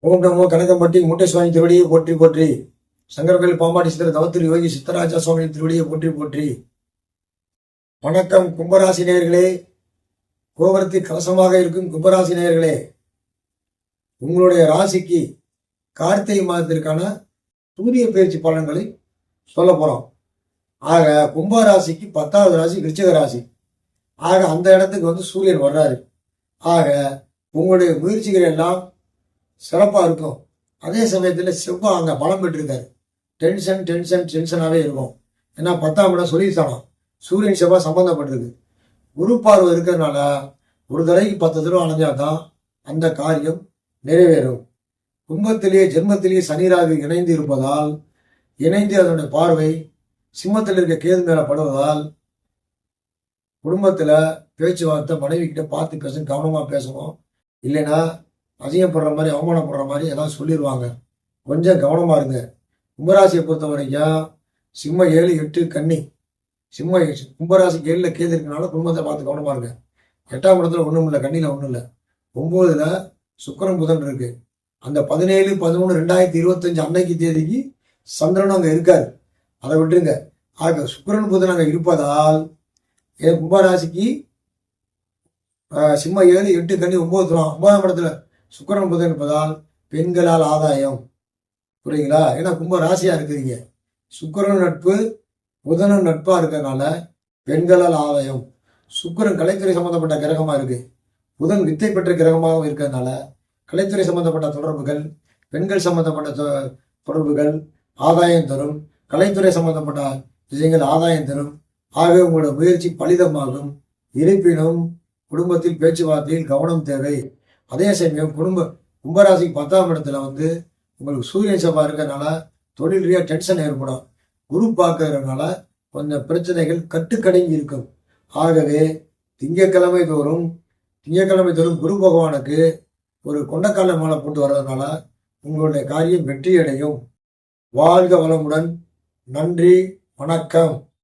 ஓம் நமோ கனகம்பட்டி முட்டேஸ்வாமி திருவடியை போற்றி போற்றி. சங்கரவேல் பாம்பாடி சித்தர் தவத்திரு யோகி சித்தராஜா சுவாமி திருவடியை போற்றி போற்றி. வணக்கம் கும்பராசி நேயர்களே, கோபுரத்தி கலசமாக இருக்கும் கும்பராசி நேயர்களே, உங்களுடைய ராசிக்கு கார்த்திகை மாதத்திற்கான சூரிய பயிற்சி பலன்களை சொல்ல போறோம். ஆக கும்பராசிக்கு 10வது ராசி விருச்சிக ராசி. ஆக அந்த இடத்துக்கு சூரியன் வர்றாரு. ஆக உங்களுடைய முயற்சிகள் எல்லாம் சிறப்பாக இருக்கும். அதே சமயத்தில் செவ்வாய் அங்கே பலம் பெற்றிருக்காரு. டென்ஷனாகவே இருக்கும். ஏன்னா 10ஆம் இடம் சொல்லித்தானோம், சூரியன் செவ்வாய் சம்பந்தப்பட்டிருக்கு. குரு பார்வை இருக்கிறதுனால ஒரு தடவைக்கு 10 தடவை அணைஞ்சாதான் அந்த காரியம் நிறைவேறும். கும்பத்திலேயே ஜென்மத்திலேயே சனிராகு இணைந்து இருப்பதால், இணைந்து அதனுடைய பார்வை சிம்மத்தில் இருக்க கேது மேல படுவதால், குடும்பத்தில் பேச்சுவார்த்தை மனைவி கிட்ட பார்த்து பேசணும், கவனமாக பேசணும். இல்லைன்னா அசிங்கப்படுற மாதிரி அவமானப்படுற மாதிரி ஏதாவது சொல்லிடுவாங்க. கொஞ்சம் கவனமாக இருங்க. கும்பராசியை பொறுத்த வரைக்கும் சிம்ம 7, 8 கன்னி. கும்பராசிக்கு 7ல் கேது இருக்கனால குடும்பத்தை பார்த்து கவனமாக இருங்க. 8ஆம் இடத்துல ஒன்றும் இல்லை, கண்ணியில் ஒன்றும் இல்லை. 9ல் சுக்கிரன் புதன் இருக்கு. அந்த 17/11/2025 அன்னைக்கு தேதிக்கு சந்திரன் அங்கே இருக்காரு. அதை விட்டுருங்க. ஆக சுக்கிரன் புதன் அங்கே இருப்பதால் கும்பராசிக்கு சிம்ம 7, 8 கன்னி 9 தரும். 9ஆம் இடத்துல சுக்கிரன் புதன் இருப்பதால் பெண்களால் ஆதாயம். புரியுங்களா? ஏன்னா கும்ப ராசியா இருக்கிறீங்க. சுக்கிரன் நட்பு புதனும் நட்பா இருக்கிறதுனால பெண்களால் ஆதாயம். சுக்கிரன் கலைத்துறை சம்பந்தப்பட்ட கிரகமா இருக்கு. புதன் வித்தை பெற்ற கிரகமாகவும் இருக்கிறதுனால கலைத்துறை சம்பந்தப்பட்ட தொடர்புகள், பெண்கள் சம்பந்தப்பட்ட தொடர்புகள் ஆதாயம் தரும். கலைத்துறை சம்பந்தப்பட்ட விஷயங்கள் ஆதாயம் தரும். ஆக உங்களோட முயற்சி பலிதமாகும். இருப்பினும் குடும்பத்தில் பேச்சுவார்த்தையில் கவனம் தேவை. அதே சமயம் கும்பராசிக்கு 10ஆம் இடத்துல உங்களுக்கு சூரியன் செவ்வாய் இருக்கிறதுனால தொழில் ரீதியாக டென்ஷன் ஏற்படும். குரு பார்க்கறதுனால கொஞ்சம் பிரச்சனைகள் கட்டுக்கடங்கி இருக்கும். ஆகவே திங்கட்கிழமை தோறும் குரு பகவானுக்கு ஒரு கொண்டக்கால மாலை போட்டு வர்றதுனால உங்களுடைய காரியம் வெற்றியடையும். வாழ்க வளமுடன். நன்றி, வணக்கம்.